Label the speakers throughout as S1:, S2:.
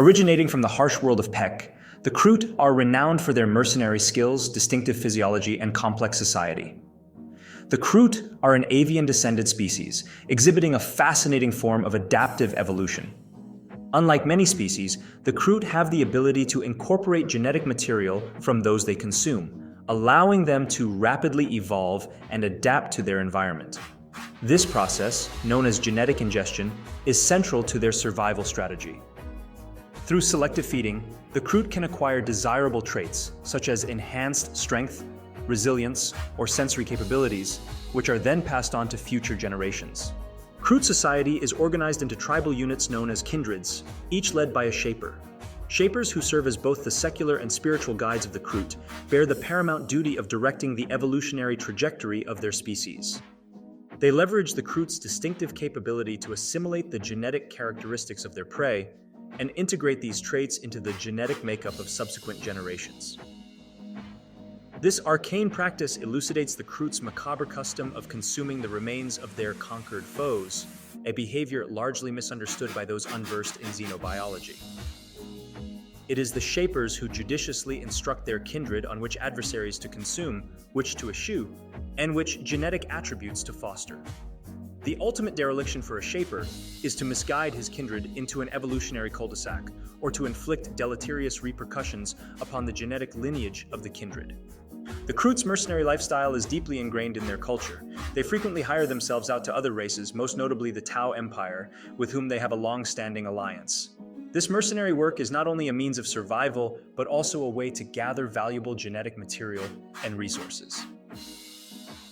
S1: Originating from the harsh world of Pek, the Kroot are renowned for their mercenary skills, distinctive physiology, and complex society. The Kroot are an avian-descended species, exhibiting a fascinating form of adaptive evolution. Unlike many species, the Kroot have the ability to incorporate genetic material from those they consume, allowing them to rapidly evolve and adapt to their environment. This process, known as genetic ingestion, is central to their survival strategy. Through selective feeding, the Kroot can acquire desirable traits, such as enhanced strength, resilience, or sensory capabilities, which are then passed on to future generations. Kroot society is organized into tribal units known as Kindreds, each led by a Shaper. Shapers, who serve as both the secular and spiritual guides of the Kroot, bear the paramount duty of directing the evolutionary trajectory of their species. They leverage the Kroot's distinctive capability to assimilate the genetic characteristics of their prey and integrate these traits into the genetic makeup of subsequent generations. This arcane practice elucidates the Kroot's macabre custom of consuming the remains of their conquered foes, a behavior largely misunderstood by those unversed in xenobiology. It is the Shapers who judiciously instruct their kindred on which adversaries to consume, which to eschew, and which genetic attributes to foster. The ultimate dereliction for a Shaper is to misguide his kindred into an evolutionary cul-de-sac, or to inflict deleterious repercussions upon the genetic lineage of the kindred. The Kroot's mercenary lifestyle is deeply ingrained in their culture. They frequently hire themselves out to other races, most notably the Tau Empire, with whom they have a long-standing alliance. This mercenary work is not only a means of survival, but also a way to gather valuable genetic material and resources.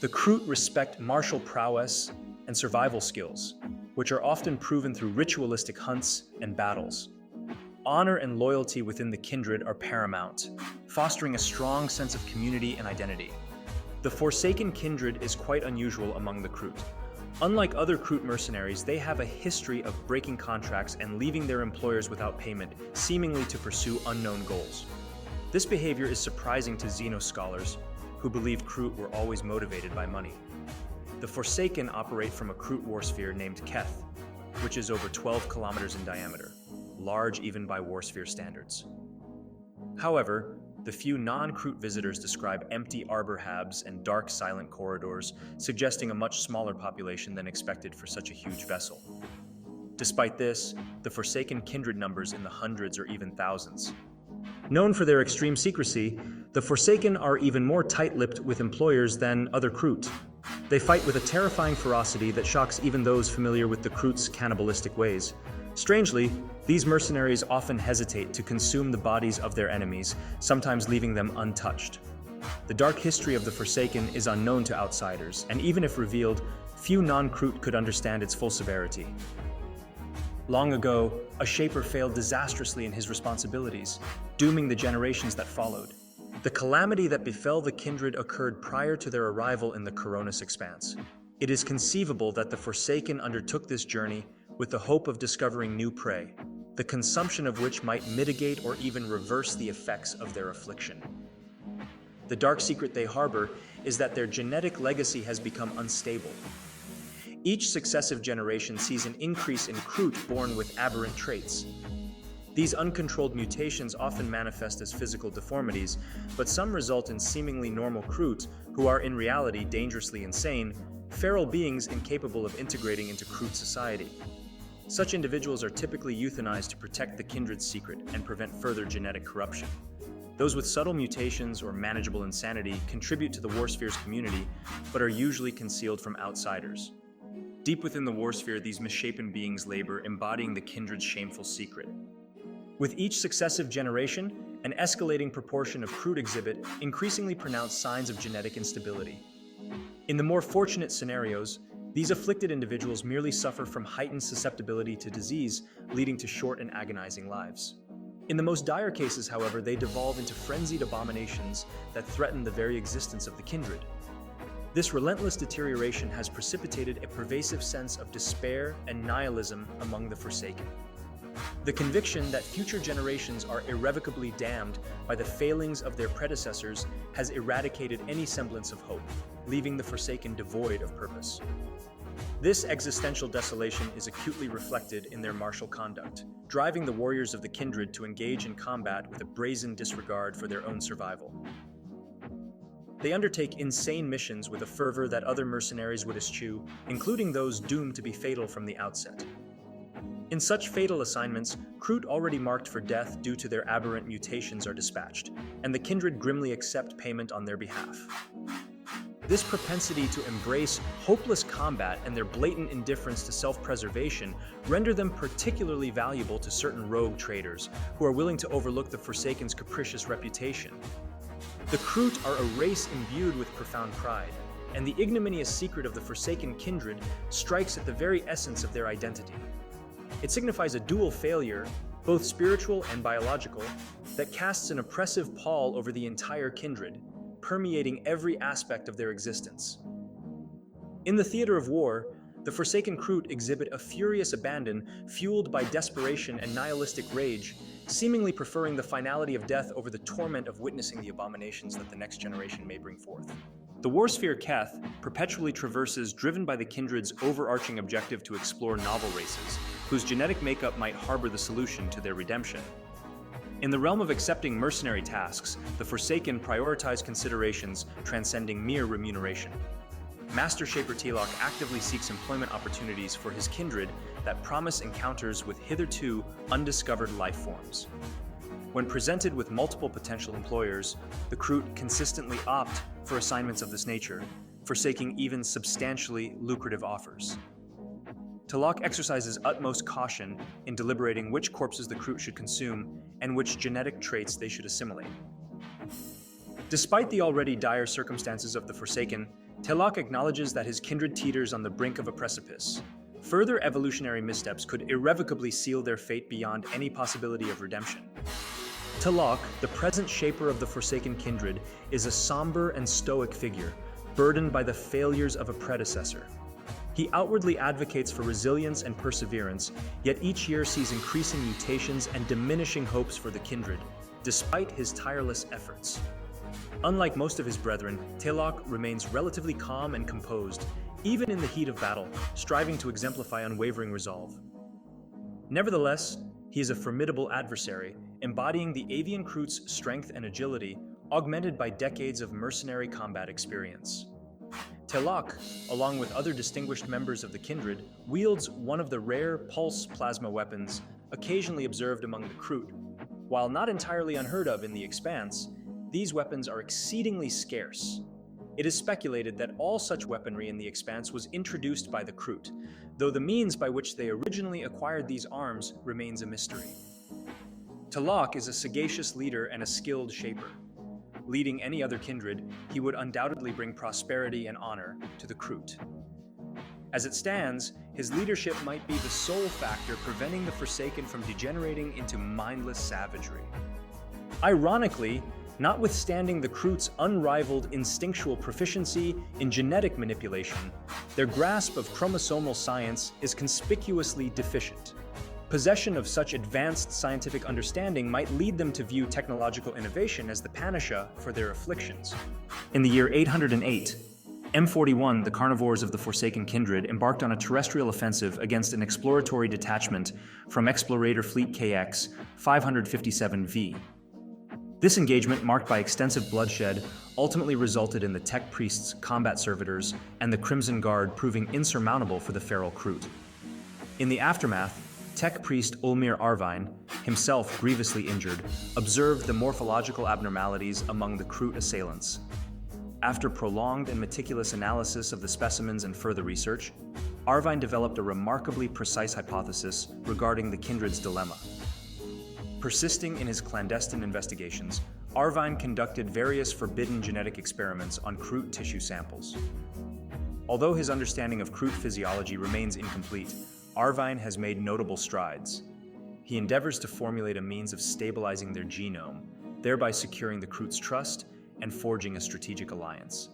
S1: The Kroot respect martial prowess and survival skills, which are often proven through ritualistic hunts and battles. Honor and loyalty within the kindred are paramount, fostering a strong sense of community and identity. The Forsaken kindred is quite unusual among the Kroot. Unlike other Kroot mercenaries, they have a history of breaking contracts and leaving their employers without payment, seemingly to pursue unknown goals. This behavior is surprising to Xeno scholars, who believe Kroot were always motivated by money. The Forsaken operate from a Kroot warsphere named Keth, which is over 12 kilometers in diameter, large even by warsphere standards. However, the few non-Kroot visitors describe empty arbor habs and dark, silent corridors, suggesting a much smaller population than expected for such a huge vessel. Despite this, the Forsaken kindred numbers in the hundreds or even thousands. Known for their extreme secrecy, the Forsaken are even more tight-lipped with employers than other Kroot. They fight with a terrifying ferocity that shocks even those familiar with the Kroot's cannibalistic ways. Strangely, these mercenaries often hesitate to consume the bodies of their enemies, sometimes leaving them untouched. The dark history of the Forsaken is unknown to outsiders, and even if revealed, few non-Kroot could understand its full severity. Long ago, a Shaper failed disastrously in his responsibilities, dooming the generations that followed. The calamity that befell the kindred occurred prior to their arrival in the Coronis Expanse. It is conceivable that the Forsaken undertook this journey with the hope of discovering new prey, the consumption of which might mitigate or even reverse the effects of their affliction. The dark secret they harbor is that their genetic legacy has become unstable. Each successive generation sees an increase in Kroot born with aberrant traits. These uncontrolled mutations often manifest as physical deformities, but some result in seemingly normal Kroot, who are in reality dangerously insane, feral beings incapable of integrating into Kroot society. Such individuals are typically euthanized to protect the kindred's secret and prevent further genetic corruption. Those with subtle mutations or manageable insanity contribute to the Warsphere's community, but are usually concealed from outsiders. Deep within the Warsphere, these misshapen beings labor, embodying the kindred's shameful secret. With each successive generation, an escalating proportion of Kroot exhibit increasingly pronounced signs of genetic instability. In the more fortunate scenarios, these afflicted individuals merely suffer from heightened susceptibility to disease, leading to short and agonizing lives. In the most dire cases, however, they devolve into frenzied abominations that threaten the very existence of the kindred. This relentless deterioration has precipitated a pervasive sense of despair and nihilism among the Forsaken. The conviction that future generations are irrevocably damned by the failings of their predecessors has eradicated any semblance of hope, leaving the Forsaken devoid of purpose. This existential desolation is acutely reflected in their martial conduct, driving the warriors of the Kindred to engage in combat with a brazen disregard for their own survival. They undertake insane missions with a fervor that other mercenaries would eschew, including those doomed to be fatal from the outset. In such fatal assignments, Kroot already marked for death due to their aberrant mutations are dispatched, and the Kindred grimly accept payment on their behalf. This propensity to embrace hopeless combat and their blatant indifference to self-preservation render them particularly valuable to certain rogue traders who are willing to overlook the Forsaken's capricious reputation. The Kroot are a race imbued with profound pride, and the ignominious secret of the Forsaken Kindred strikes at the very essence of their identity. It signifies a dual failure, both spiritual and biological, that casts an oppressive pall over the entire Kindred, permeating every aspect of their existence. In the theater of war, the Forsaken Kroot exhibit a furious abandon fueled by desperation and nihilistic rage, seemingly preferring the finality of death over the torment of witnessing the abominations that the next generation may bring forth. The Warsphere Keth perpetually traverses, driven by the Kindred's overarching objective to explore novel races, whose genetic makeup might harbor the solution to their redemption. In the realm of accepting mercenary tasks, the Forsaken prioritize considerations transcending mere remuneration. Master Shaper Telok actively seeks employment opportunities for his kindred that promise encounters with hitherto undiscovered life forms. When presented with multiple potential employers, the Kroot consistently opt for assignments of this nature, forsaking even substantially lucrative offers. Telok exercises utmost caution in deliberating which corpses the Kroot should consume and which genetic traits they should assimilate. Despite the already dire circumstances of the Forsaken, Telok acknowledges that his kindred teeters on the brink of a precipice. Further evolutionary missteps could irrevocably seal their fate beyond any possibility of redemption. Telok, the present shaper of the Forsaken Kindred, is a somber and stoic figure, burdened by the failures of a predecessor. He outwardly advocates for resilience and perseverance, yet each year sees increasing mutations and diminishing hopes for the Kindred, despite his tireless efforts. Unlike most of his brethren, Telok remains relatively calm and composed, even in the heat of battle, striving to exemplify unwavering resolve. Nevertheless, he is a formidable adversary, embodying the Avian Kroot's strength and agility, augmented by decades of mercenary combat experience. Telok, along with other distinguished members of the Kindred, wields one of the rare pulse plasma weapons occasionally observed among the Kroot. While not entirely unheard of in the Expanse, these weapons are exceedingly scarce. It is speculated that all such weaponry in the Expanse was introduced by the Kroot, though the means by which they originally acquired these arms remains a mystery. Telok is a sagacious leader and a skilled shaper. Leading any other kindred, he would undoubtedly bring prosperity and honor to the Kroot. As it stands, his leadership might be the sole factor preventing the Forsaken from degenerating into mindless savagery. Ironically, notwithstanding the Kroot's unrivaled instinctual proficiency in genetic manipulation, their grasp of chromosomal science is conspicuously deficient. Possession of such advanced scientific understanding might lead them to view technological innovation as the panacea for their afflictions. In the year 808, M41, the carnivores of the Forsaken Kindred, embarked on a terrestrial offensive against an exploratory detachment from Explorator Fleet KX 557V. This engagement, marked by extensive bloodshed, ultimately resulted in the Tech Priest's combat servitors and the Crimson Guard proving insurmountable for the feral Kroot. In the aftermath, Tech Priest Ulmir Arvine, himself grievously injured, observed the morphological abnormalities among the Kroot assailants. After prolonged and meticulous analysis of the specimens and further research, Arvine developed a remarkably precise hypothesis regarding the Kindred's dilemma. Persisting in his clandestine investigations, Arvine conducted various forbidden genetic experiments on Kroot tissue samples. Although his understanding of Kroot physiology remains incomplete, Arvine has made notable strides. He endeavors to formulate a means of stabilizing their genome, thereby securing the Kroot's trust and forging a strategic alliance.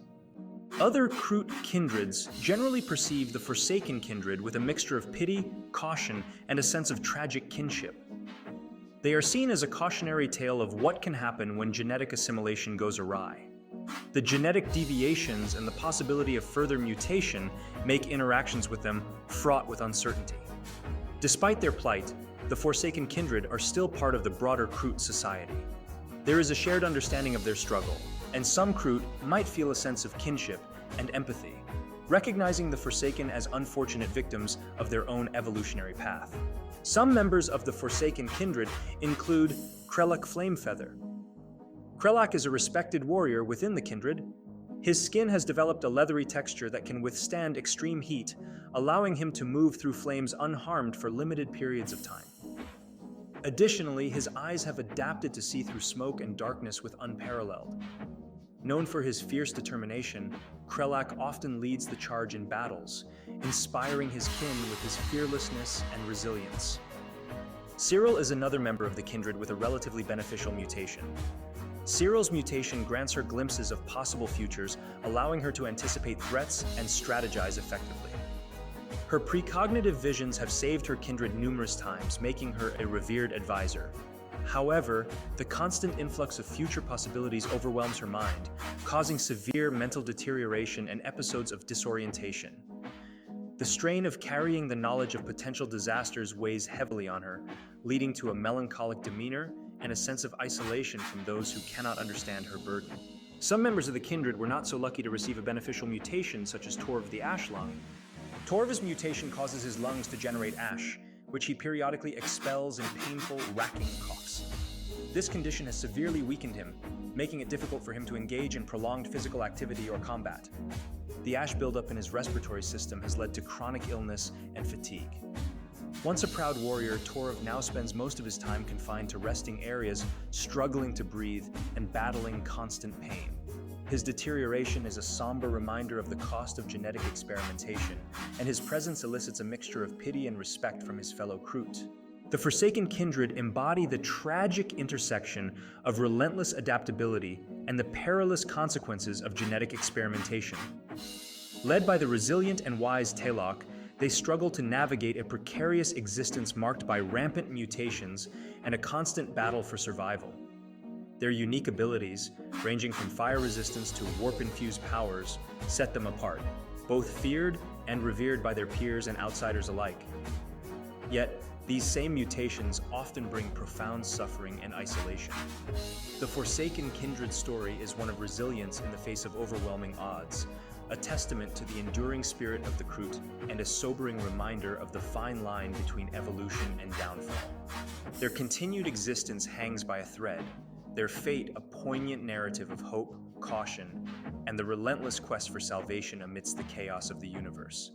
S1: Other Kroot kindreds generally perceive the Forsaken Kindred with a mixture of pity, caution, and a sense of tragic kinship. They are seen as a cautionary tale of what can happen when genetic assimilation goes awry. The genetic deviations and the possibility of further mutation make interactions with them fraught with uncertainty. Despite their plight, the Forsaken Kindred are still part of the broader Kroot society. There is a shared understanding of their struggle, and some Kroot might feel a sense of kinship and empathy, recognizing the Forsaken as unfortunate victims of their own evolutionary path. Some members of the Forsaken Kindred include Krelak Flamefeather. Krelak is a respected warrior within the Kindred. His skin has developed a leathery texture that can withstand extreme heat, allowing him to move through flames unharmed for limited periods of time. Additionally, his eyes have adapted to see through smoke and darkness with unparalleled. Known for his fierce determination, Krelak often leads the charge in battles, inspiring his kin with his fearlessness and resilience. Cyril is another member of the Kindred with a relatively beneficial mutation. Cyril's mutation grants her glimpses of possible futures, allowing her to anticipate threats and strategize effectively. Her precognitive visions have saved her Kindred numerous times, making her a revered advisor. However, the constant influx of future possibilities overwhelms her mind, causing severe mental deterioration and episodes of disorientation. The strain of carrying the knowledge of potential disasters weighs heavily on her, leading to a melancholic demeanor and a sense of isolation from those who cannot understand her burden. Some members of the Kindred were not so lucky to receive a beneficial mutation, such as Torv the Ash Lung. Torv's mutation causes his lungs to generate ash, which he periodically expels in painful, racking coughs. This condition has severely weakened him, making it difficult for him to engage in prolonged physical activity or combat. The ash buildup in his respiratory system has led to chronic illness and fatigue. Once a proud warrior, Torv now spends most of his time confined to resting areas, struggling to breathe and battling constant pain. His deterioration is a somber reminder of the cost of genetic experimentation, and his presence elicits a mixture of pity and respect from his fellow Kroot. The Forsaken Kindred embody the tragic intersection of relentless adaptability and the perilous consequences of genetic experimentation. Led by the resilient and wise Talok, they struggle to navigate a precarious existence marked by rampant mutations and a constant battle for survival. Their unique abilities, ranging from fire resistance to warp-infused powers, set them apart, both feared and revered by their peers and outsiders alike. Yet, these same mutations often bring profound suffering and isolation. The Forsaken Kindred story is one of resilience in the face of overwhelming odds, a testament to the enduring spirit of the Kroot and a sobering reminder of the fine line between evolution and downfall. Their continued existence hangs by a thread, their fate a poignant narrative of hope, caution, and the relentless quest for salvation amidst the chaos of the universe.